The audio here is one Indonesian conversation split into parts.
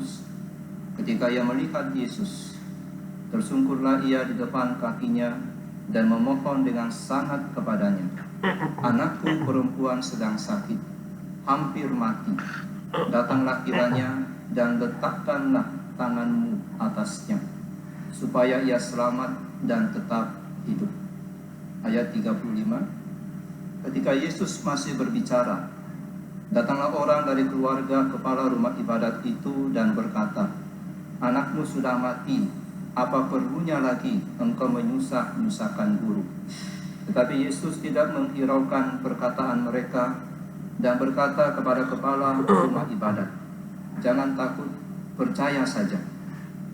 Petrus. Ketika ia melihat Yesus, tersungkurlah ia di depan kakinya dan memohon dengan sangat kepadanya, "Anakku perempuan sedang sakit, hampir mati. Datanglah kiranya dan letakkanlah tanganmu atasnya, supaya ia selamat dan tetap hidup." Ayat 35. Ketika Yesus masih berbicara, datanglah orang dari keluarga kepala rumah ibadat itu dan berkata, "Anakmu sudah mati, apa perlunya lagi engkau menyusahkan guru?" Tetapi Yesus tidak menghiraukan perkataan mereka dan berkata kepada kepala rumah ibadat, "Jangan takut, percaya saja."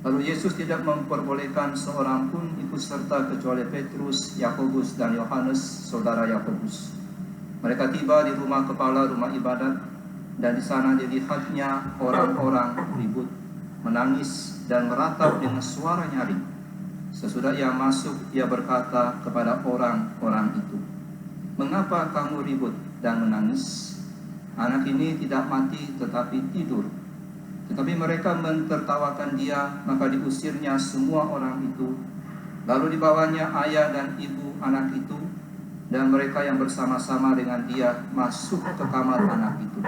Lalu Yesus tidak memperbolehkan seorang pun ikut serta kecuali Petrus, Yakobus, dan Yohanes, saudara Yakobus. Mereka tiba di rumah kepala rumah ibadat, dan di sana dilihatnya orang-orang ribut, menangis, dan meratap dengan suara nyaring. Sesudah ia masuk, ia berkata kepada orang-orang itu, "Mengapa kamu ribut dan menangis? Anak ini tidak mati tetapi tidur." Tetapi mereka mentertawakan dia, maka diusirnya semua orang itu. Lalu dibawanya ayah dan ibu anak itu, dan mereka yang bersama-sama dengan dia masuk ke kamar anak itu.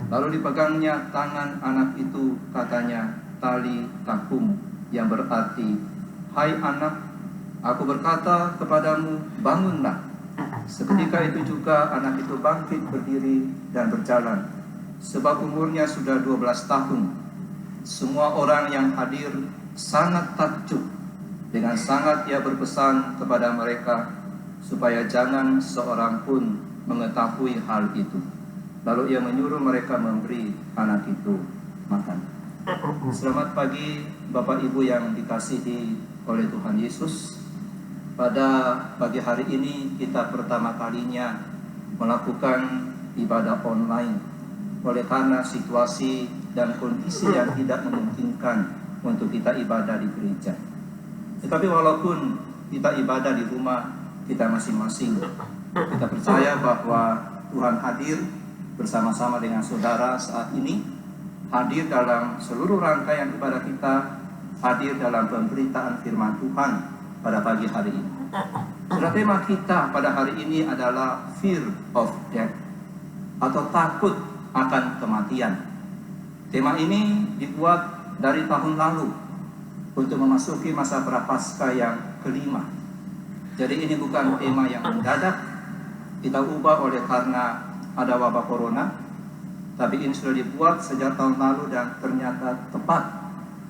Lalu dipegangnya tangan anak itu, katanya, "Tali takum," yang berarti, "Hai anak, aku berkata kepadamu, bangunlah." Seketika itu juga anak itu bangkit berdiri dan berjalan, sebab umurnya sudah 12 tahun. Semua orang yang hadir sangat takjub. Dengan sangat ia berpesan kepada mereka supaya jangan seorang pun mengetahui hal itu. Lalu ia menyuruh mereka memberi anak itu makan. Selamat pagi Bapak Ibu yang dikasihi oleh Tuhan Yesus. Pada pagi hari ini kita pertama kalinya melakukan ibadah online oleh karena situasi dan kondisi yang tidak memungkinkan untuk kita ibadah di gereja. Tetapi walaupun kita ibadah di rumah kita masing-masing, kita percaya bahwa Tuhan hadir bersama-sama dengan saudara saat ini, hadir dalam seluruh rangkaian ibadah kita, hadir dalam pemberitaan firman Tuhan pada pagi hari ini. Sudah tema kita pada hari ini adalah fear of death, atau takut akan kematian. Tema ini dibuat dari tahun lalu untuk memasuki masa prapaskah yang kelima. Jadi ini bukan tema yang mendadak kita ubah oleh karena ada wabah corona, tapi ini sudah dibuat sejak tahun lalu dan ternyata tepat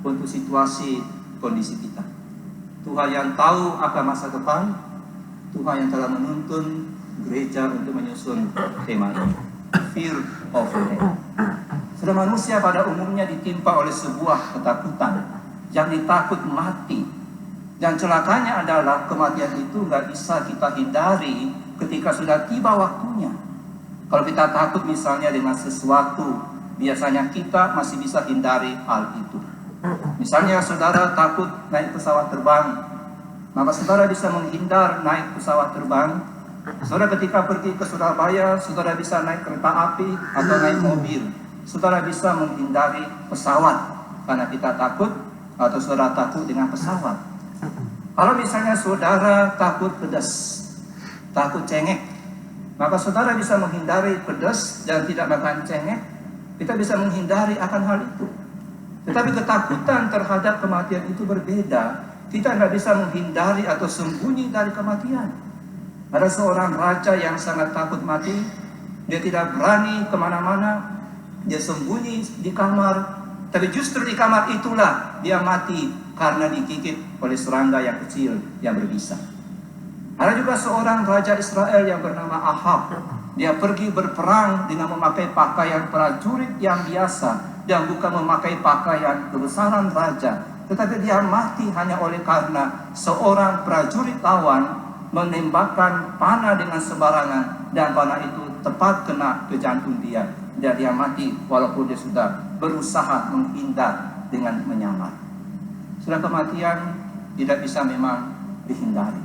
untuk situasi kondisi kita. Tuhan yang tahu akan masa depan, Tuhan yang telah menuntun gereja untuk menyusun tema ini, fear of death. Sudah manusia pada umumnya ditimpa oleh sebuah ketakutan, yang ditakut mati. Dan celakanya adalah kematian itu nggak bisa kita hindari ketika sudah tiba waktunya. Kalau kita takut misalnya dengan sesuatu, biasanya kita masih bisa hindari hal itu. Misalnya saudara takut naik pesawat terbang, maka saudara bisa menghindar naik pesawat terbang. Saudara ketika pergi ke Surabaya, saudara bisa naik kereta api atau naik mobil. Saudara bisa menghindari pesawat karena kita takut, atau saudara takut dengan pesawat. Kalau misalnya saudara takut pedas, takut cengek, maka saudara bisa menghindari pedas dan tidak makan cengek. Kita bisa menghindari akan hal itu. Tetapi ketakutan terhadap kematian itu berbeda. Kita tidak bisa menghindari atau sembunyi dari kematian. Ada seorang raja yang sangat takut mati. Dia tidak berani kemana-mana. Dia sembunyi di kamar. Tapi justru di kamar itulah dia mati karena digigit oleh serangga yang kecil yang berbisa. Ada juga seorang raja Israel yang bernama Ahab. Dia pergi berperang dengan memakai pakaian prajurit yang biasa dan bukan memakai pakaian kebesaran raja. Tetapi dia mati hanya oleh karena seorang prajurit lawan menembakkan panah dengan sembarangan, dan panah itu tepat kena ke jantung dia. Dan dia mati walaupun dia sudah berusaha menghindar dengan menyamar. Sudah kematian tidak bisa memang dihindari.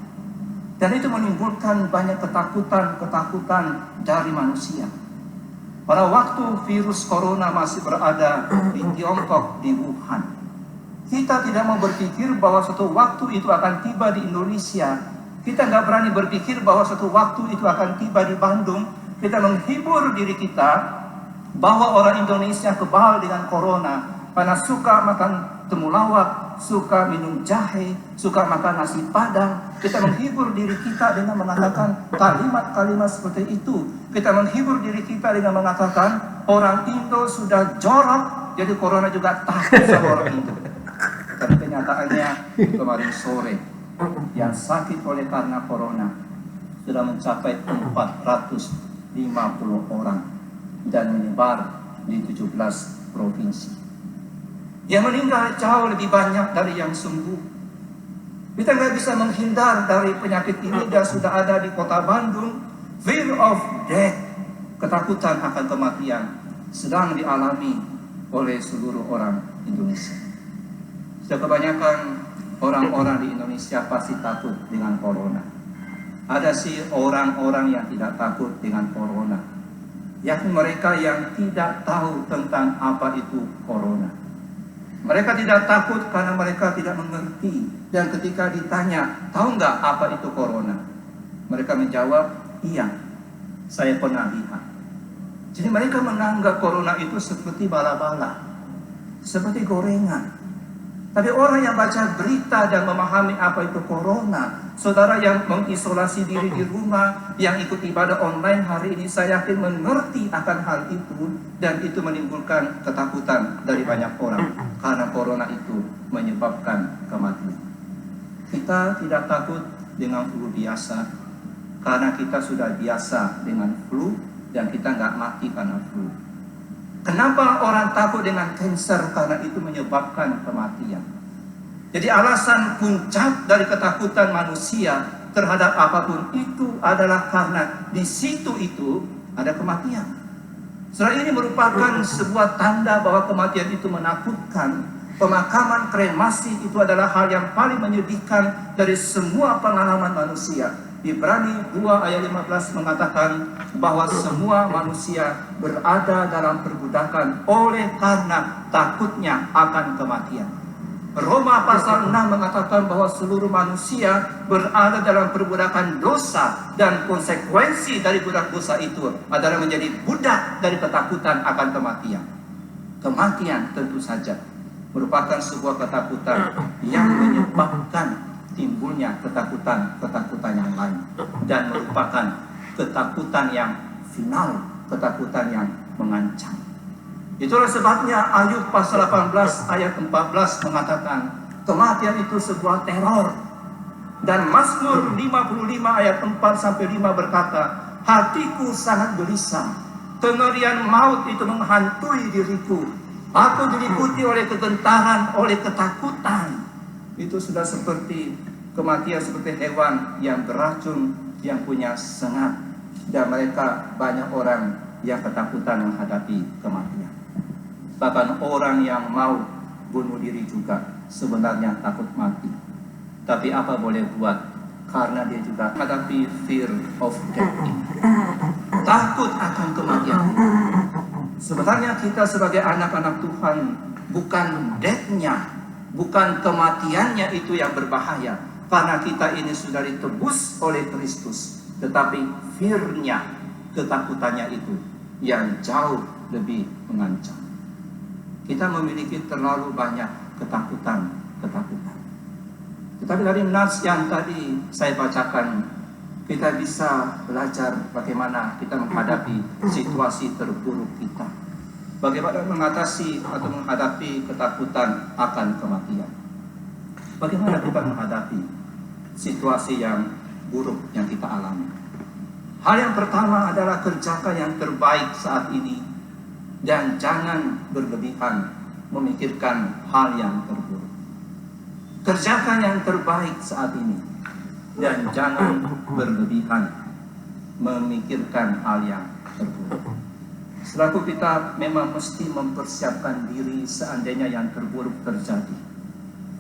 Dan itu menimbulkan banyak ketakutan dari manusia. Pada waktu virus corona masih berada di Tiongkok, di Wuhan, kita tidak mau berpikir bahwa suatu waktu itu akan tiba di Indonesia. Kita nggak berani berpikir bahwa suatu waktu itu akan tiba di Bandung. Kita menghibur diri kita bahwa orang Indonesia kebal dengan corona karena suka makan temulawak, suka minum jahe, suka makan nasi padang. Kita menghibur diri kita dengan mengatakan kalimat-kalimat seperti itu. Kita menghibur diri kita dengan mengatakan orang Indo sudah jorok, jadi corona juga takut sama orang Indo. Tapi kenyataannya kemarin sore yang sakit oleh karena corona sudah mencapai 450 orang dan menyebar di 17 provinsi. Yang meninggal jauh lebih banyak dari yang sembuh. Kita nggak bisa menghindar dari penyakit ini dan sudah ada di kota Bandung. Fear of death, ketakutan akan kematian sedang dialami oleh seluruh orang Indonesia. Sudah kebanyakan orang-orang di Indonesia pasti takut dengan corona. Ada sih orang-orang yang tidak takut dengan corona, yakni mereka yang tidak tahu tentang apa itu corona. Mereka tidak takut karena mereka tidak mengerti. Dan ketika ditanya, tahu nggak apa itu corona? Mereka menjawab, iya, saya pernah lihat. Jadi mereka menganggap corona itu seperti bala-bala, seperti gorengan. Tapi orang yang baca berita dan memahami apa itu corona, saudara yang mengisolasi diri di rumah, yang ikut ibadah online hari ini, saya yakin mengerti akan hal itu. Dan itu menimbulkan ketakutan dari banyak orang. Karena corona itu menyebabkan kematian. Kita tidak takut dengan flu biasa, karena kita sudah biasa dengan flu, dan kita nggak mati karena flu. Kenapa orang takut dengan kanker? Karena itu menyebabkan kematian. Jadi alasan puncak dari ketakutan manusia terhadap apapun itu adalah karena di situ itu ada kematian. Setelah ini merupakan sebuah tanda bahwa kematian itu menakutkan. Pemakaman kremasi itu adalah hal yang paling menyedihkan dari semua pengalaman manusia. Ibrani 2 ayat 15 mengatakan bahwa semua manusia berada dalam perbudakan oleh karena takutnya akan kematian. Roma pasal 6 mengatakan bahwa seluruh manusia berada dalam perbudakan dosa, dan konsekuensi dari budak dosa itu adalah menjadi budak dari ketakutan akan kematian. Kematian tentu saja merupakan sebuah ketakutan yang menyebabkan timbulnya ketakutan yang lain, dan merupakan ketakutan yang final, ketakutan yang mengancam. Itulah sebabnya Ayub pasal 18 ayat 14 mengatakan kematian itu sebuah teror. Dan Mazmur 55 ayat 4 sampai 5 berkata, hatiku sangat gelisah, kengerian maut itu menghantui diriku. Aku diliputi oleh kegentaran, oleh ketakutan. Itu sudah seperti kematian, seperti hewan yang beracun, yang punya sengat. Dan mereka banyak orang yang ketakutan menghadapi kematian. Bahkan orang yang mau bunuh diri juga sebenarnya takut mati. Tapi apa boleh buat? Karena dia juga menghadapi fear of death. Takut akan kematian. Sebenarnya kita sebagai anak-anak Tuhan, bukan death-nya, bukan kematiannya itu yang berbahaya, karena kita ini sudah ditebus oleh Kristus. Tetapi fear-nya, ketakutannya itu yang jauh lebih mengancam. Kita memiliki terlalu banyak ketakutan. Tetapi dari nas yang tadi saya bacakan, kita bisa belajar bagaimana kita menghadapi situasi terburuk kita. Bagaimana mengatasi atau menghadapi ketakutan akan kematian. Bagaimana kita menghadapi situasi yang buruk yang kita alami. Hal yang pertama adalah kerjakan yang terbaik saat ini, dan jangan berlebihan memikirkan hal yang terburuk. Kerjakan yang terbaik saat ini, dan jangan berlebihan memikirkan hal yang terburuk. Selaku kita memang mesti mempersiapkan diri seandainya yang terburuk terjadi.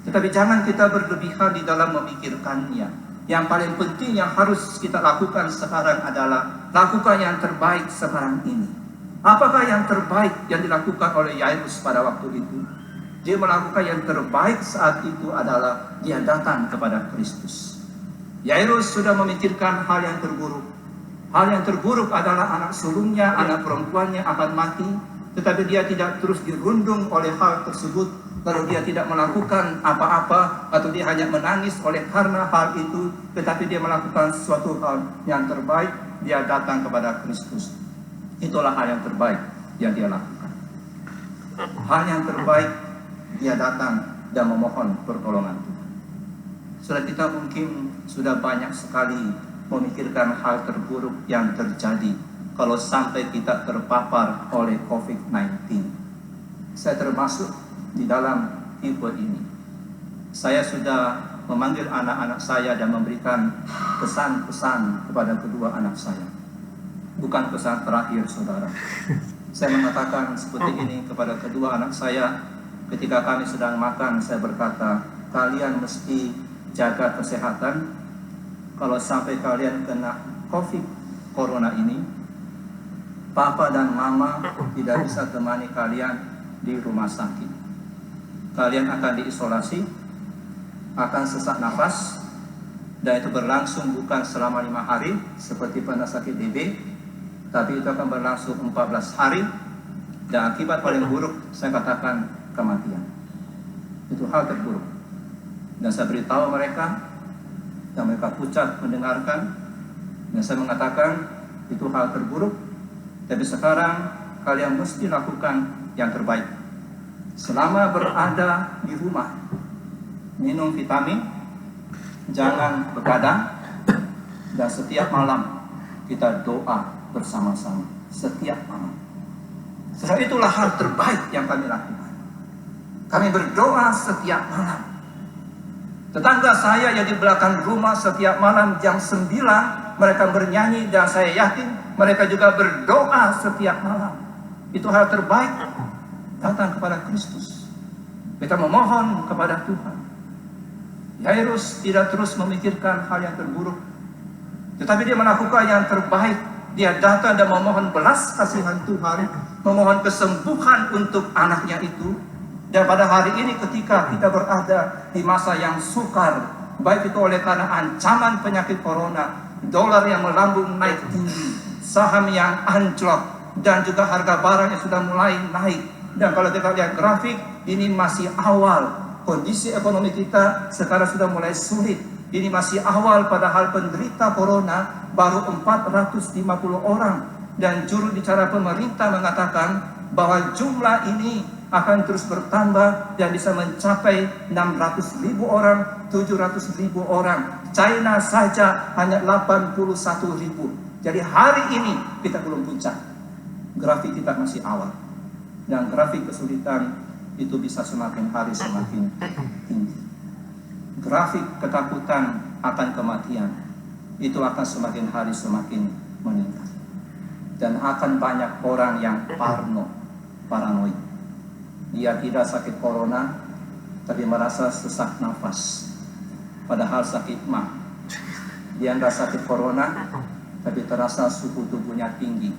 Tetapi jangan kita berlebihan di dalam memikirkannya. Yang paling penting yang harus kita lakukan sekarang adalah lakukan yang terbaik sekarang ini. Apakah yang terbaik yang dilakukan oleh Yairus pada waktu itu? Dia melakukan yang terbaik saat itu adalah dia datang kepada Kristus. Yairus sudah memikirkan hal yang terburuk. Hal yang terburuk adalah anak sulungnya, anak perempuannya akan mati. Tetapi dia tidak terus dirundung oleh hal tersebut. Lalu dia tidak melakukan apa-apa, atau dia hanya menangis oleh karena hal itu. Tetapi dia melakukan suatu hal yang terbaik. Dia datang kepada Kristus. Itulah hal yang terbaik yang dia lakukan. Hal yang terbaik, dia datang dan memohon pertolongan Tuhan. Saudara, kita mungkin sudah banyak sekali memikirkan hal terburuk yang terjadi kalau sampai kita terpapar oleh COVID-19. Saya termasuk di dalam tipe ini. Saya sudah memanggil anak-anak saya dan memberikan pesan-pesan kepada kedua anak saya. Bukan pesan terakhir, saudara. Saya mengatakan seperti ini kepada kedua anak saya. Ketika kami sedang makan, saya berkata, kalian mesti jaga kesehatan. Kalau sampai kalian kena COVID corona ini, papa dan mama tidak bisa temani kalian di rumah sakit. Kalian akan diisolasi, akan sesak nafas, dan itu berlangsung bukan selama 5 hari seperti pada sakit DB, tapi itu akan berlangsung 14 hari, dan akibat paling buruk saya katakan kematian. Itu hal terburuk. Dan saya beritahu mereka, dan mereka pucat mendengarkan, dan saya mengatakan itu hal terburuk, tapi sekarang kalian mesti lakukan yang terbaik. Selama berada di rumah, minum vitamin, jangan begadang, dan setiap malam kita doa bersama-sama. Setiap malam. Sebab itulah hal terbaik yang kami lakukan. Kami berdoa setiap malam. Tetangga saya yang di belakang rumah setiap malam jam 9 mereka bernyanyi, dan saya yakin mereka juga berdoa setiap malam. Itu hal terbaik. Datang kepada Kristus. Kita memohon kepada Tuhan. Yairus tidak terus memikirkan hal yang terburuk, tetapi dia melakukan yang terbaik. Dia datang dan memohon belas kasihan Tuhan, memohon kesembuhan untuk anaknya itu. Dan pada hari ini ketika kita berada di masa yang sukar, baik itu oleh karena ancaman penyakit corona, dolar yang melambung naik tinggi, saham yang anjlok, dan juga harga barang yang sudah mulai naik. Dan kalau kita lihat grafik, ini masih awal. Kondisi ekonomi kita sekarang sudah mulai sulit. Ini masih awal, padahal penderita corona baru 450 orang. Dan juru bicara pemerintah mengatakan bahwa jumlah ini akan terus bertambah dan bisa mencapai 600.000 orang, 700.000 orang. China saja hanya 81.000. Jadi hari ini kita belum puncak. Grafik kita masih awal. Dan grafik kesulitan itu bisa semakin hari semakin tinggi. Grafik ketakutan akan kematian itu akan semakin hari semakin meningkat. Dan akan banyak orang yang paranoid. Dia tidak sakit corona, tapi merasa sesak nafas. Padahal sakit mah. Dia tidak sakit corona, tapi terasa suhu tubuhnya tinggi.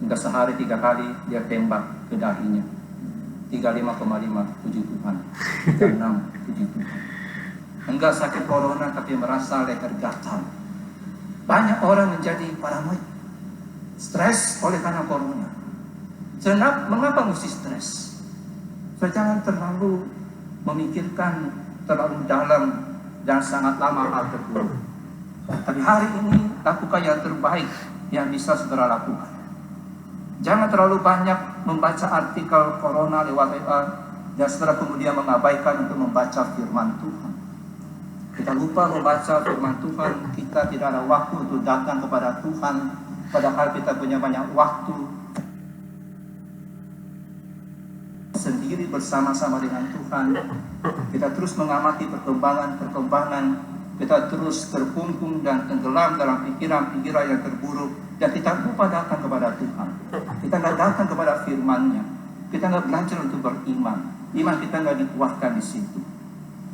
Hingga sehari 3 kali dia tembak ke dahinya. 35,5, puji Tuhan. 36, puji Tuhan. Enggak sakit corona, tapi merasa leher gatal. Banyak orang menjadi paranoid. Stres oleh karena corona. Mengapa mesti stres? Jangan terlalu memikirkan terlalu dalam dan sangat lama hal terburuk. Tapi hari ini lakukan yang terbaik yang bisa saudara lakukan. Jangan terlalu banyak membaca artikel corona lewat WA dan saudara kemudian mengabaikan untuk membaca firman Tuhan. Kita lupa membaca firman Tuhan, kita tidak ada waktu untuk datang kepada Tuhan, padahal kita punya banyak waktu sendiri bersama-sama dengan Tuhan. Kita terus mengamati perkembangan, kita terus terkungkung dan tenggelam dalam pikiran-pikiran yang terburuk, dan kita lupa datang kepada Tuhan. Kita nggak datang kepada firman-Nya, kita nggak belajar untuk beriman, iman kita nggak dikuatkan di situ.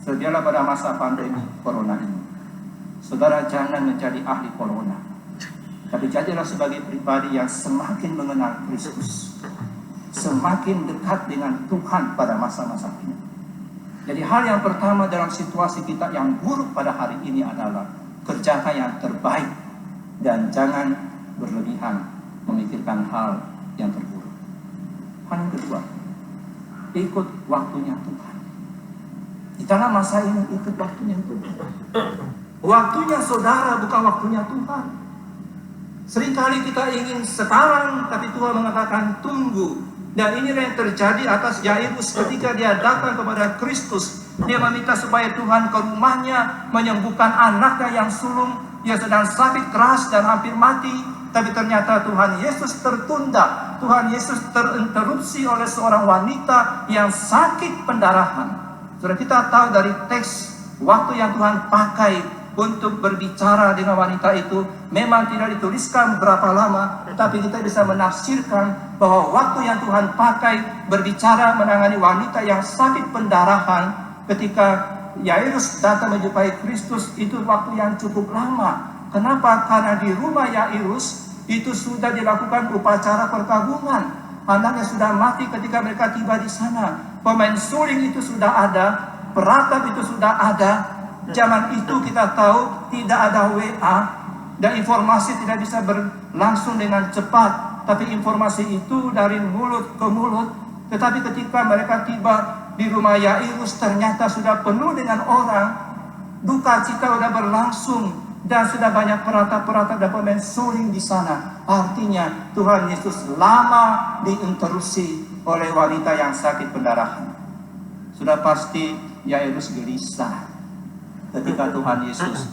Sedialah pada masa pandemi corona ini, saudara jangan menjadi ahli corona. Tapi jadilah sebagai pribadi yang semakin mengenal Kristus, semakin dekat dengan Tuhan pada masa-masa ini. Jadi hal yang pertama dalam situasi kita yang buruk pada hari ini adalah kerjakan yang terbaik dan jangan berlebihan memikirkan hal yang terburuk. Hal yang kedua, ikut waktunya Tuhan. Di dalam masa ini ikut waktunya Tuhan. Waktunya saudara bukan waktunya Tuhan. Seringkali kita ingin sekarang, tapi Tuhan mengatakan tunggu. Dan inilah yang terjadi atas Yairus ketika dia datang kepada Kristus. Dia meminta supaya Tuhan ke rumahnya menyembuhkan anaknya yang sulung. Dia sedang sakit keras dan hampir mati. Tapi ternyata Tuhan Yesus tertunda. Tuhan Yesus terinterupsi oleh seorang wanita yang sakit pendarahan. Saudara, kita tahu dari teks waktu yang Tuhan pakai untuk berbicara dengan wanita itu memang tidak dituliskan berapa lama, tapi kita bisa menafsirkan bahwa waktu yang Tuhan pakai berbicara menangani wanita yang sakit pendarahan ketika Yairus datang menjumpai Kristus itu waktu yang cukup lama. Kenapa? Karena di rumah Yairus itu sudah dilakukan upacara perkabungan. Anaknya sudah mati ketika mereka tiba di sana. Pemain suling itu sudah ada, peratap itu sudah ada. Zaman itu kita tahu tidak ada WA dan informasi tidak bisa berlangsung dengan cepat. Tapi informasi itu dari mulut ke mulut. Tetapi ketika mereka tiba di rumah Yairus ternyata sudah penuh dengan orang. Duka cita sudah berlangsung dan sudah banyak peratap-peratap dan pemain suling di sana. Artinya Tuhan Yesus lama diinterupsi oleh wanita yang sakit pendarahan. Sudah pasti Yairus gelisah ketika Tuhan Yesus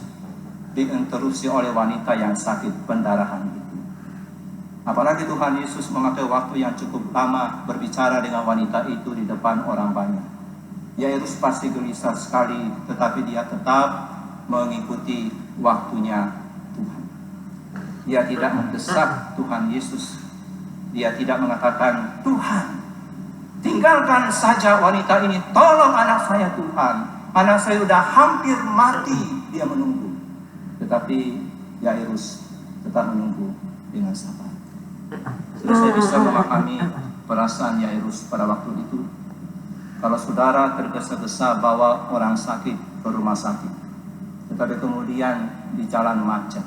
diinterupsi oleh wanita yang sakit pendarahan itu. Apalagi Tuhan Yesus memakai waktu yang cukup lama berbicara dengan wanita itu di depan orang banyak. Yairus pasti gelisah sekali, tetapi dia tetap mengikuti waktunya Tuhan. Dia tidak mendesak Tuhan Yesus. Dia tidak mengatakan, Tuhan, tinggalkan saja wanita ini, tolong anak saya Tuhan. Anak saya sudah hampir mati, dia menunggu. Tetapi Yairus tetap menunggu dengan sabar. Saya bisa memahami perasaan Yairus pada waktu itu. Kalau saudara tergesa-gesa bawa orang sakit ke rumah sakit, tetapi kemudian di jalan macet,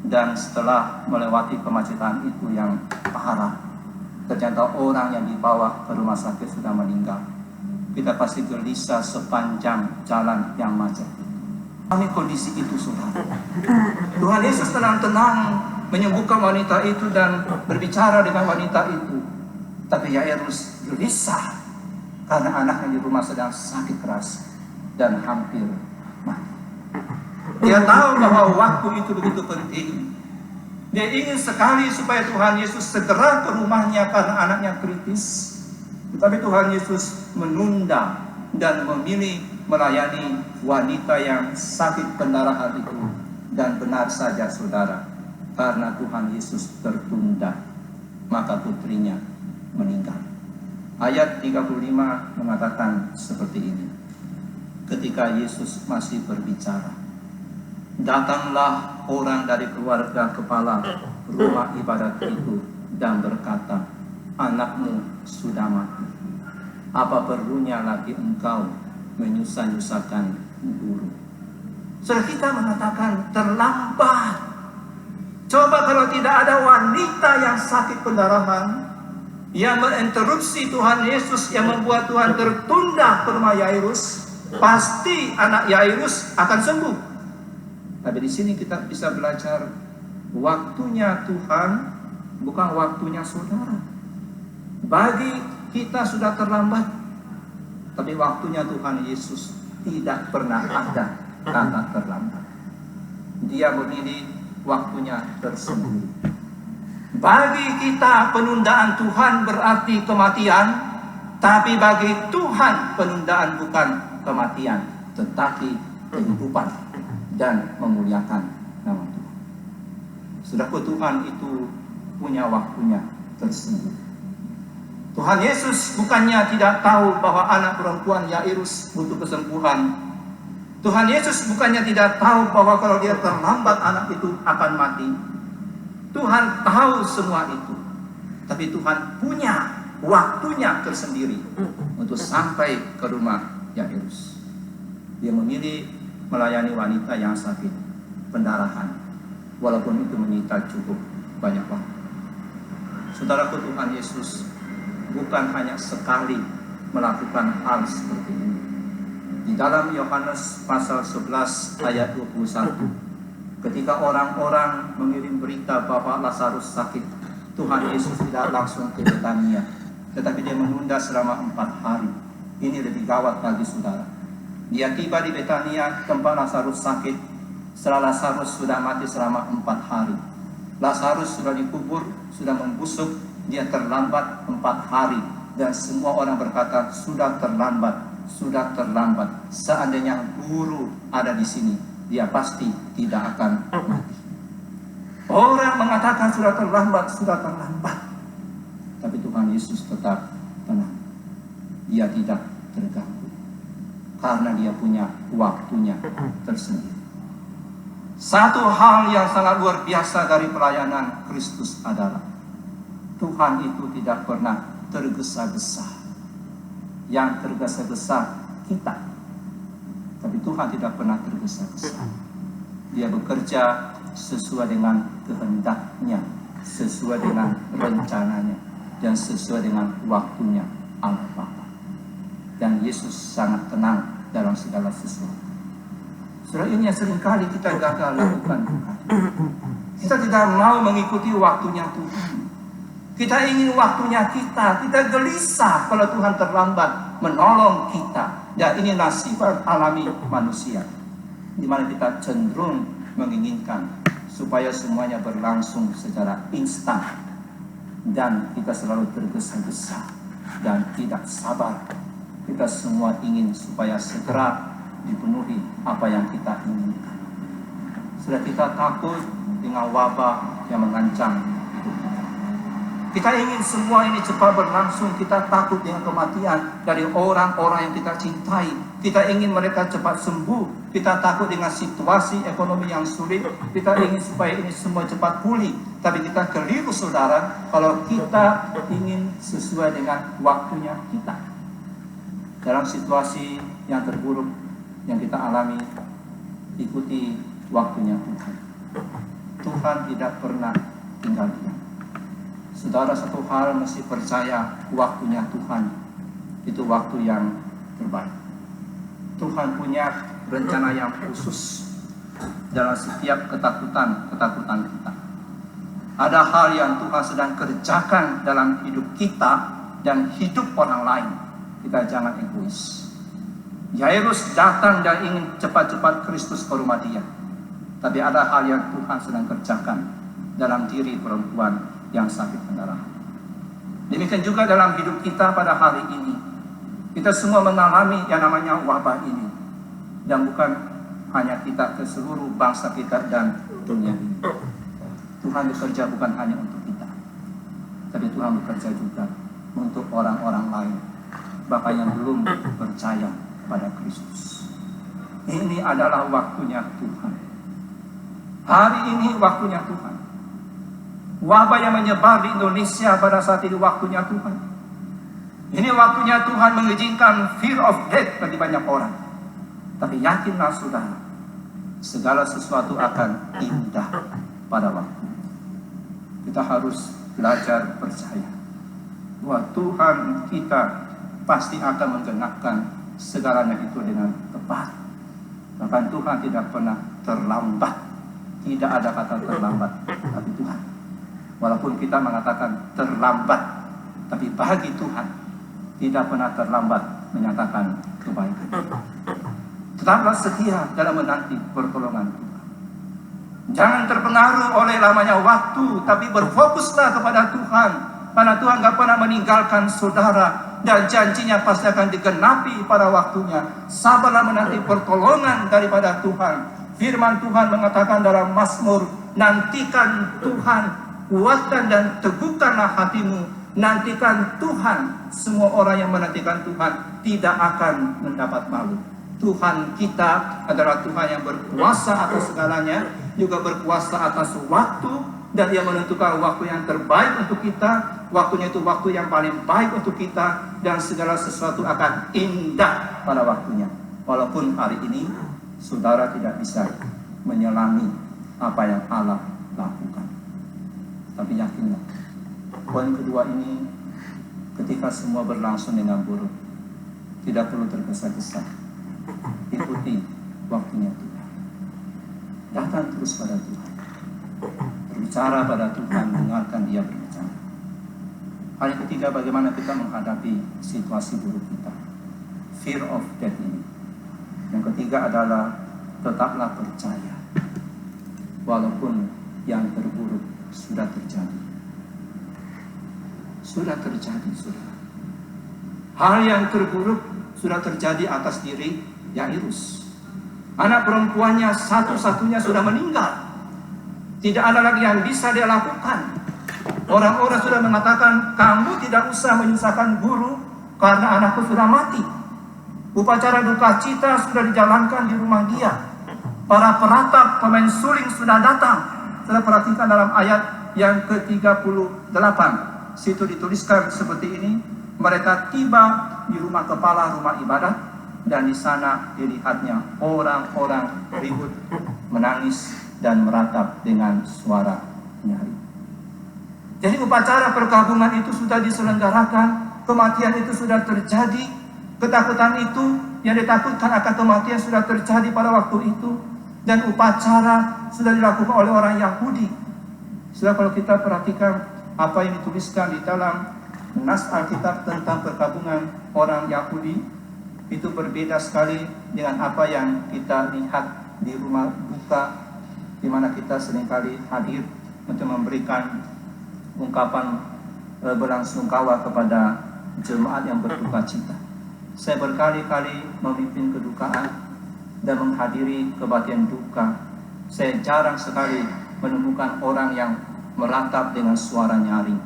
dan setelah melewati kemacetan itu yang parah, ternyata orang yang dibawa ke rumah sakit sudah meninggal. Kita pasti gelisah sepanjang jalan yang macet. Kami kondisi itu saudara. Tuhan Yesus tenang-tenang menyembuhkan wanita itu dan berbicara dengan wanita itu. Tapi Yairus gelisah karena anaknya di rumah sedang sakit keras dan hampir mati. Dia tahu bahwa waktu itu begitu penting. Dia ingin sekali supaya Tuhan Yesus segera ke rumahnya karena anaknya kritis. Tetapi Tuhan Yesus menunda dan memilih melayani wanita yang sakit pendarahan itu. Dan benar saja saudara, karena Tuhan Yesus tertunda, maka putrinya meninggal. Ayat 35 mengatakan seperti ini. Ketika Yesus masih berbicara, datanglah orang dari keluarga kepala rumah ibadat itu dan berkata, anakmu sudah mati. Apa perlunya lagi engkau menyusah-nyusahkan guru? Saudara, kita mengatakan terlambat. Coba kalau tidak ada wanita yang sakit pendarahan, yang menginterupsi Tuhan Yesus, yang membuat Tuhan tertunda ke rumah Yairus, pasti anak Yairus akan sembuh. Tapi di sini kita bisa belajar waktunya Tuhan bukan waktunya saudara. Bagi kita sudah terlambat, tapi waktunya Tuhan Yesus tidak pernah ada kata terlambat. Dia memilih waktunya tersendiri. Bagi kita penundaan Tuhan berarti kematian, tapi bagi Tuhan penundaan bukan kematian, tetapi kehidupan dan memuliakan nama Tuhan. Saudara, Tuhan itu punya waktunya tersendiri. Tuhan Yesus bukannya tidak tahu bahwa anak perempuan Yairus butuh kesembuhan. Tuhan Yesus bukannya tidak tahu bahwa kalau dia terlambat anak itu akan mati. Tuhan tahu semua itu. Tapi Tuhan punya waktunya tersendiri untuk sampai ke rumah Yairus. Dia memilih melayani wanita yang sakit pendarahan, walaupun itu menyita cukup banyak waktu. Saudaraku, Tuhan Yesus bukan hanya sekali melakukan hal seperti ini. Di dalam Yohanes pasal 11 ayat 21, ketika orang-orang mengirim berita bahwa Lazarus sakit, Tuhan Yesus tidak langsung ke Betania, tetapi dia menunda selama 4 hari. Ini lebih gawat bagi saudara. Dia tiba di Betania, tempat Lazarus sakit, setelah Lazarus sudah mati selama 4 hari. Lazarus sudah dikubur, sudah membusuk, dia terlambat 4 hari. Dan semua orang berkata, sudah terlambat, sudah terlambat. Seandainya guru ada di sini, dia pasti tidak akan mati. Orang mengatakan sudah terlambat, sudah terlambat. Tapi Tuhan Yesus tetap tenang. Dia tidak terganggu. Karena dia punya waktunya tersendiri. Satu hal yang sangat luar biasa dari pelayanan Kristus adalah Tuhan itu tidak pernah tergesa-gesa. Yang tergesa-gesa kita. Tapi Tuhan tidak pernah tergesa-gesa. Dia bekerja sesuai dengan kehendaknya, sesuai dengan rencananya, dan sesuai dengan waktunya Allah Bapa. Dan Yesus sangat tenang dalam segala sesuatu. Saudara, ini yang seringkali kita gagal lakukan. Kita tidak mau mengikuti waktunya Tuhan. Kita ingin waktunya kita gelisah kalau Tuhan terlambat menolong kita. Ya, ini nasib alami manusia, di mana kita cenderung menginginkan supaya semuanya berlangsung secara instan, dan kita selalu tergesa-gesa dan tidak sabar. Kita semua ingin supaya segera dipenuhi apa yang kita inginkan. Sudah kita takut dengan wabah yang mengancam hidup kita. Kita ingin semua ini cepat berlangsung. Kita takut dengan kematian dari orang-orang yang kita cintai. Kita ingin mereka cepat sembuh. Kita takut dengan situasi ekonomi yang sulit. Kita ingin supaya ini semua cepat pulih. Tapi kita keliru, saudara, kalau kita ingin sesuai dengan waktunya kita. Dalam situasi yang terburuk yang kita alami, ikuti waktunya Tuhan. Tuhan tidak pernah tinggal diam. Saudara, satu hal mesti percaya, waktunya Tuhan itu waktu yang terbaik. Tuhan punya rencana yang khusus dalam setiap ketakutan kita. Ada hal yang Tuhan sedang kerjakan dalam hidup kita dan hidup orang lain. Kita jangan egois. Yairus datang dan ingin cepat-cepat Kristus ke rumah dia. Tapi ada hal yang Tuhan sedang kerjakan dalam diri perempuan yang sakit pendarahan. Demikian juga dalam hidup kita pada hari ini. Kita semua mengalami yang namanya wabah ini. Dan bukan hanya kita, ke seluruh bangsa kita dan dunia ini. Tuhan bekerja bukan hanya untuk kita, tapi Tuhan bekerja juga untuk orang-orang lain, bahkan yang belum percaya pada Kristus. Ini adalah waktunya Tuhan. Hari ini waktunya Tuhan. Wabah yang menyebar di Indonesia pada saat ini waktunya Tuhan. Ini waktunya Tuhan mengizinkan fear of death bagi banyak orang. Tapi yakinlah saudara, segala sesuatu akan indah pada waktu. Kita harus belajar percaya bahwa Tuhan kita pasti akan menggenapkan segalanya itu dengan tepat. Bahkan Tuhan tidak pernah terlambat. Tidak ada kata terlambat. Tapi Tuhan, walaupun kita mengatakan terlambat, tapi bagi Tuhan tidak pernah terlambat menyatakan kebaikan. Tetaplah setia dalam menanti pertolongan Tuhan. Jangan terpengaruh oleh lamanya waktu, tapi berfokuslah kepada Tuhan. Karena Tuhan gak pernah meninggalkan saudara, dan janjinya pasti akan digenapi pada waktunya. Sabarlah menanti pertolongan daripada Tuhan. Firman Tuhan mengatakan dalam Mazmur, nantikan Tuhan, kuatkan dan teguhkanlah hatimu. Nantikan Tuhan. Semua orang yang menantikan Tuhan tidak akan mendapat malu. Tuhan kita adalah Tuhan yang berkuasa atas segalanya, juga berkuasa atas waktu, dan Dia menentukan waktu yang terbaik untuk kita. Waktunya itu waktu yang paling baik untuk kita, dan segala sesuatu akan indah pada waktunya. Walaupun hari ini saudara tidak bisa menyelami apa yang Allah lakukan, tapi yakinlah, poin kedua ini, ketika semua berlangsung dengan buruk, tidak perlu tergesa-gesa. Ikuti waktunya Tuhan. Datang terus pada Tuhan. Berbicara pada Tuhan, dengarkan Dia berbicara. Hal yang ketiga, bagaimana kita menghadapi situasi buruk kita. Fear of death ini. Yang ketiga adalah tetaplah percaya. Walaupun yang terburuk sudah terjadi. Sudah terjadi, saudara. Hal yang terburuk sudah terjadi atas diri Yairus. Anak perempuannya satu-satunya sudah meninggal. Tidak ada lagi yang bisa dia lakukan. Orang-orang sudah mengatakan, kamu tidak usah menyusahkan guru karena anakku sudah mati. Upacara duka cita sudah dijalankan di rumah dia. Para peratap, pemain suling sudah datang. Sudah perhatikan dalam ayat yang ke-38. Situ dituliskan seperti ini. Mereka tiba di rumah kepala rumah ibadat, dan di sana dilihatnya orang-orang ribut, menangis, dan meratap dengan suara nyaring. Jadi upacara perkabungan itu sudah diselenggarakan, kematian itu sudah terjadi, ketakutan itu yang ditakutkan akan kematian sudah terjadi pada waktu itu, dan upacara sudah dilakukan oleh orang Yahudi. Sudah, kalau kita perhatikan apa yang dituliskan di dalam nas Alkitab tentang perkabungan orang Yahudi, itu berbeda sekali dengan apa yang kita lihat di rumah duka, di mana kita seringkali hadir untuk memberikan ungkapan belangsungkawa kepada jemaat yang berduka cita. Saya berkali-kali memimpin kedukaan dan menghadiri kebaktian duka. Saya jarang sekali menemukan orang yang meratap dengan suara nyaring.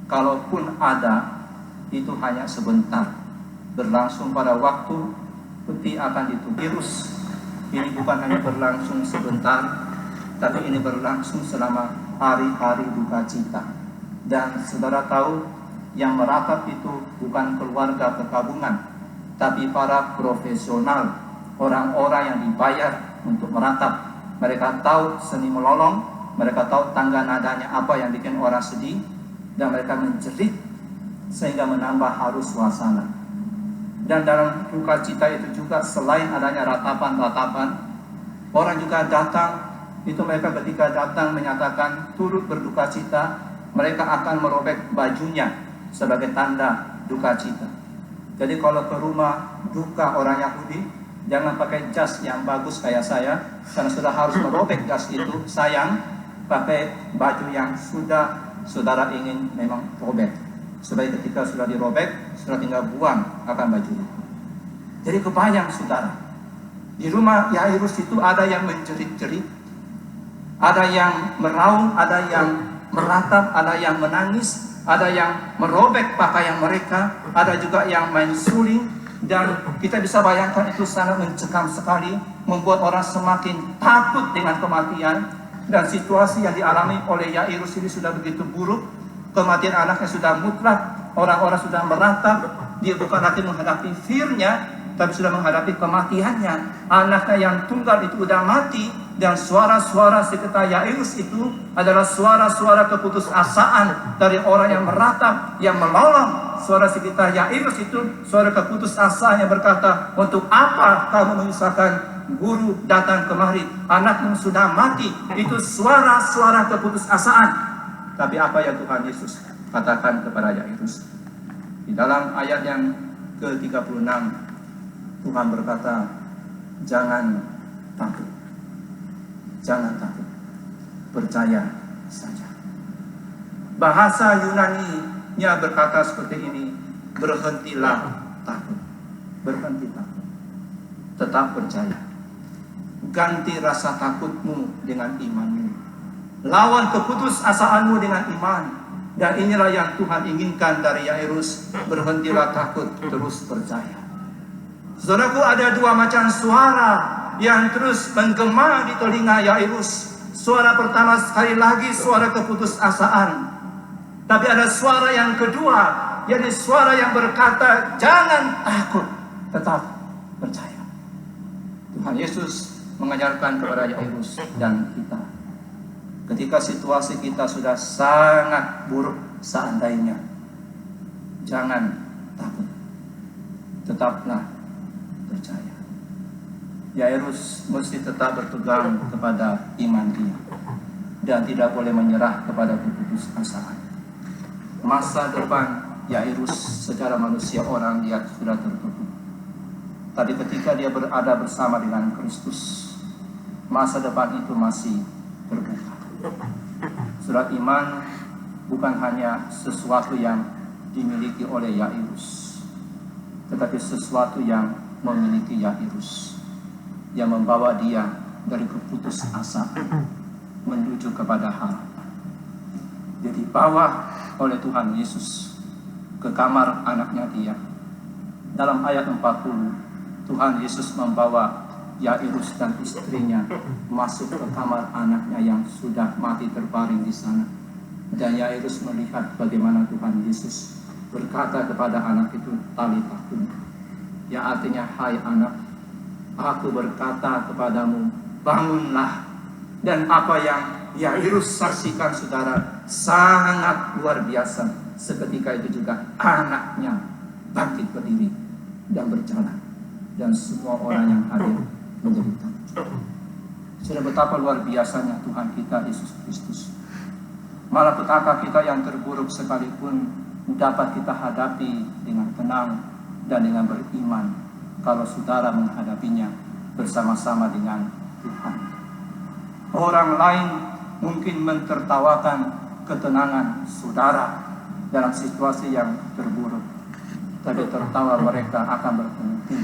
Kalaupun ada, itu hanya sebentar, berlangsung pada waktu peti akan virus. Ini bukan hanya berlangsung sebentar, tapi ini berlangsung selama hari-hari duka cita. Dan saudara tahu, yang meratap itu bukan keluarga perkabungan, tapi para profesional, orang-orang yang dibayar untuk meratap. Mereka tahu seni melolong, mereka tahu tangga nadanya apa yang bikin orang sedih, dan mereka menjerit sehingga menambah haru suasana. Dan dalam duka cita itu juga, selain adanya ratapan-ratapan, orang juga datang. Itu mereka ketika datang menyatakan turut berduka cita, mereka akan merobek bajunya sebagai tanda duka cita. Jadi kalau ke rumah duka orang Yahudi, jangan pakai jas yang bagus kayak saya, karena sudah harus merobek jas itu. Sayang, pakai baju yang sudah saudara ingin memang robek, supaya ketika sudah dirobek, sudah tinggal buang akan baju itu. Jadi kebayang saudara, di rumah Yairus itu ada yang menjerit-jerit, ada yang meraung, ada yang meratap, ada yang menangis, ada yang merobek pakaian mereka, ada juga yang main suling. Dan kita bisa bayangkan itu sangat mencekam sekali, membuat orang semakin takut dengan kematian. Dan situasi yang dialami oleh Yairus ini sudah begitu buruk. Kematian anaknya sudah mutlak, orang-orang sudah meratap. Dia bukan lagi menghadapi fear-nya, tapi sudah menghadapi kematiannya. Anaknya yang tunggal itu sudah mati. Dan suara-suara sekitar Yairus itu adalah suara-suara keputusasaan dari orang yang meratap, yang melolong. Suara sekitar Yairus itu suara keputusasaan yang berkata, untuk apa kamu menyusahkan guru datang kemari, anakmu sudah mati. Itu suara-suara keputusasaan. Tapi apa yang Tuhan Yesus katakan kepada Yairus? Di dalam ayat yang ke-36, Tuhan berkata, jangan takut. Jangan takut, percaya saja. Bahasa Yunani-nya berkata seperti ini, berhentilah takut. Berhenti takut, tetap percaya. Ganti rasa takutmu dengan imanmu. Lawan keputusasaanmu dengan iman. Dan inilah yang Tuhan inginkan dari Yairus, berhentilah takut, terus percaya. Saudaraku, ada dua macam suara yang terus menggema di telinga Yairus. suara pertama sekali lagi suara keputusasaan. Tapi ada suara yang kedua, yakni suara yang berkata, jangan takut, tetap percaya. Tuhan Yesus mengajarkan kepada Yairus dan kita, ketika situasi kita sudah sangat buruk seandainya, jangan takut, tetaplah percaya. Yairus mesti tetap berpegang kepada iman dia dan tidak boleh menyerah kepada keputusasaan. Masa depan Yairus secara manusia orang dia sudah tertutup. Tapi ketika dia berada bersama dengan Kristus, masa depan itu masih terbuka. Surat iman bukan hanya sesuatu yang dimiliki oleh Yairus, tetapi sesuatu yang memiliki Yairus, yang membawa dia dari keputusasaan menuju kepada harapan. Dia dibawa oleh Tuhan Yesus ke kamar anaknya dia. Dalam ayat 40, Tuhan Yesus membawa Yairus dan istrinya masuk ke kamar anaknya yang sudah mati terbaring di sana. Dan Yairus melihat bagaimana Tuhan Yesus berkata kepada anak itu, Talita kum, yang artinya, hai anak, aku berkata kepadamu, bangunlah. Dan apa yang Yairus saksikan, saudara, sangat luar biasa. Seketika itu juga anaknya bangkit berdiri dan berjalan. Dan semua orang yang hadir menjadi takjub. Sudah betapa luar biasanya Tuhan kita Yesus Kristus. Malapetaka kita yang terburuk sekalipun dapat kita hadapi dengan tenang dan dengan beriman kalau saudara menghadapinya bersama-sama dengan Tuhan. Orang lain mungkin mentertawakan ketenangan saudara dalam situasi yang terburuk, tapi tertawa mereka akan berhenti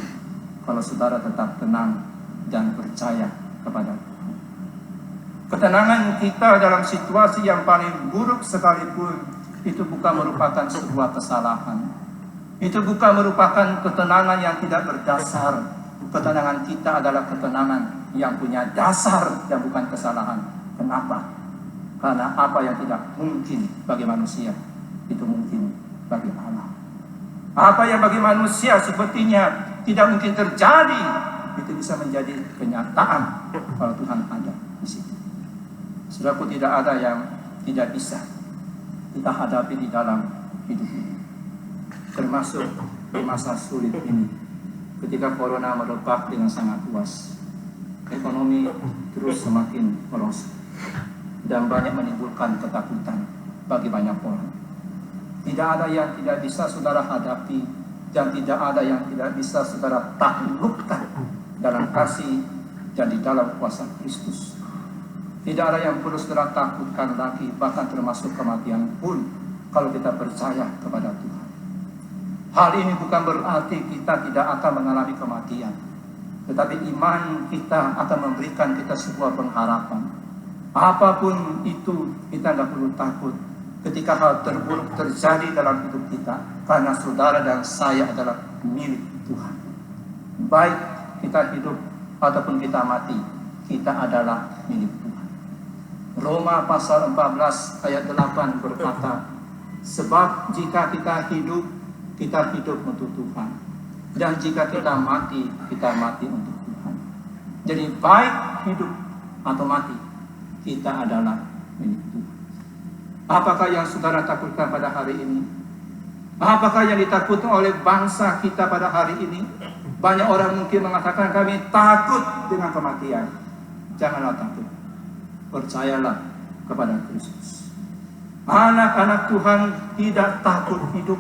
kalau saudara tetap tenang dan percaya kepada Tuhan. Ketenangan kita dalam situasi yang paling buruk sekalipun itu bukan merupakan sebuah kesalahan. Itu bukan merupakan ketenangan yang tidak berdasar. Ketenangan kita adalah ketenangan yang punya dasar dan bukan kesalahan. Kenapa? Karena apa yang tidak mungkin bagi manusia, itu mungkin bagi Allah. Apa yang bagi manusia sepertinya tidak mungkin terjadi, itu bisa menjadi kenyataan kalau Tuhan ada di situ. Saudaraku, tidak ada yang tidak bisa kita hadapi di dalam hidup ini, termasuk di masa sulit ini. Ketika corona merebak dengan sangat luas, ekonomi terus semakin merosot dan banyak menimbulkan ketakutan bagi banyak orang. Tidak ada yang tidak bisa saudara hadapi, dan tidak ada yang tidak bisa saudara taklukkan dalam kasih dan di dalam kuasa Kristus. Tidak ada yang perlu saudara takutkan lagi, bahkan termasuk kematian pun, kalau kita percaya kepada Tuhan. Hal ini bukan berarti kita tidak akan mengalami kematian, tetapi iman kita akan memberikan kita sebuah pengharapan. Apapun itu, kita tidak perlu takut ketika hal terburuk terjadi dalam hidup kita, karena saudara dan saya adalah milik Tuhan. Baik kita hidup ataupun kita mati, kita adalah milik Tuhan. Roma pasal 14 ayat 8 berkata, sebab jika kita hidup untuk Tuhan, dan jika kita mati untuk Tuhan. Jadi baik hidup atau mati, kita adalah milik Tuhan. Apakah yang saudara takutkan pada hari ini? Apakah yang ditakutkan oleh bangsa kita pada hari ini? Banyak orang mungkin mengatakan kami takut dengan kematian. Janganlah takut. Percayalah kepada Kristus. Anak-anak Tuhan tidak takut hidup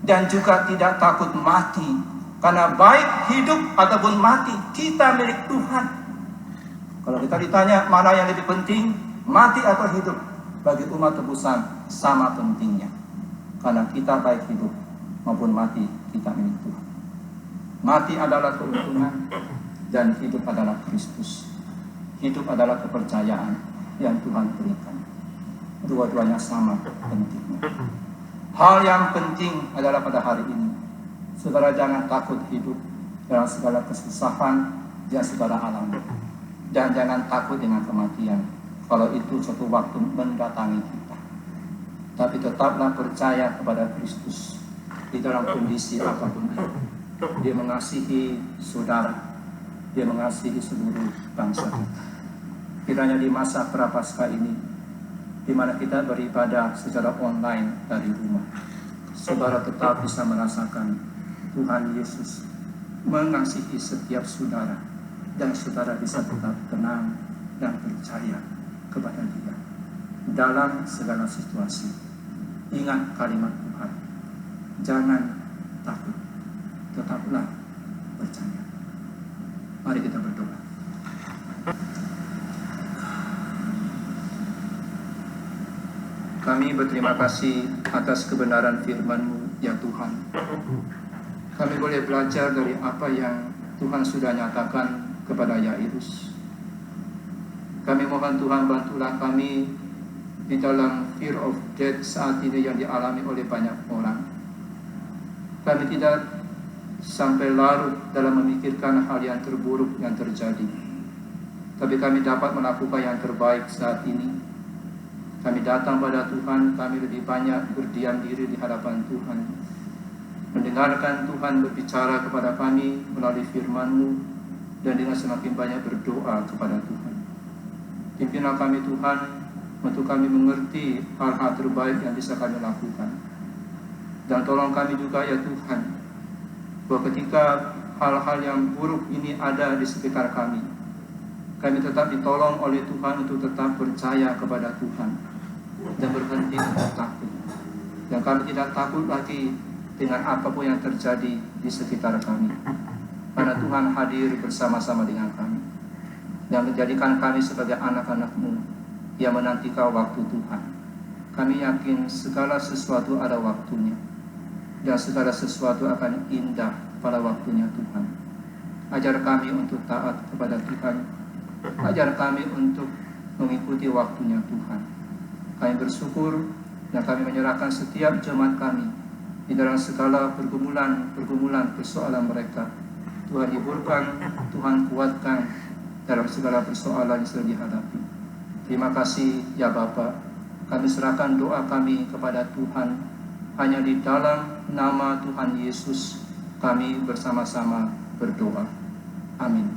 dan juga tidak takut mati. Karena baik hidup ataupun mati, kita milik Tuhan. Kalau kita ditanya mana yang lebih penting, mati atau hidup, bagi umat tebusan sama pentingnya. Karena kita baik hidup maupun mati, kita milik Tuhan. Mati adalah keuntungan dan hidup adalah Kristus. Hidup adalah kepercayaan yang Tuhan berikan. Dua-duanya sama pentingnya. Hal yang penting adalah pada hari ini, saudara jangan takut hidup dalam segala kesusahan yang saudara alami. Dan jangan takut dengan kematian. kalau itu suatu waktu mendatangi kita. Tapi tetaplah percaya kepada Kristus di dalam kondisi apapun itu. Dia mengasihi saudara, dia mengasihi seluruh bangsa kita. Kiranya di masa Prapaskah ini, di mana kita beribadah secara online dari rumah, saudara tetap bisa merasakan Tuhan Yesus mengasihi setiap saudara, dan saudara bisa tetap tenang dan percaya kepada Dia dalam segala situasi. Ingat kalimat Tuhan, jangan takut, tetaplah percaya. Mari kita berdoa. Kami berterima kasih atas kebenaran firman-Mu, ya Tuhan. Kami boleh belajar dari apa yang Tuhan sudah nyatakan kepada Yairus. Kami mohon Tuhan, bantulah kami di dalam fear of death saat ini yang dialami oleh banyak orang. Kami tidak sampai larut dalam memikirkan hal yang terburuk yang terjadi, tapi kami dapat melakukan yang terbaik saat ini. Kami datang pada Tuhan, kami lebih banyak berdiam diri di hadapan Tuhan, mendengarkan Tuhan berbicara kepada kami melalui firman-Mu, dan dengan semakin banyak berdoa kepada Tuhan. Pimpinlah kami Tuhan, untuk kami mengerti hal-hal terbaik yang bisa kami lakukan. Dan tolong kami juga ya Tuhan, bahwa ketika hal-hal yang buruk ini ada di sekitar kami tetap ditolong oleh Tuhan untuk tetap percaya kepada Tuhan dan berhenti untuk takut. Dan kami tidak takut lagi dengan apapun yang terjadi di sekitar kami, karena Tuhan hadir bersama-sama dengan kami dan menjadikan kami sebagai anak-anak-Mu yang menantikan waktu Tuhan. Kami yakin segala sesuatu ada waktunya, dan segala sesuatu akan indah pada waktunya Tuhan. Ajar kami untuk taat kepada Tuhan, ajar kami untuk mengikuti waktunya Tuhan. Kami bersyukur dan kami menyerahkan setiap jemaat kami di dalam segala pergumulan persoalan mereka. Tuhan hiburkan, Tuhan kuatkan dalam segala persoalan yang sedang dihadapi. Terima kasih ya Bapa. Kami serahkan doa kami kepada Tuhan. Hanya di dalam nama Tuhan Yesus kami bersama-sama berdoa. Amin.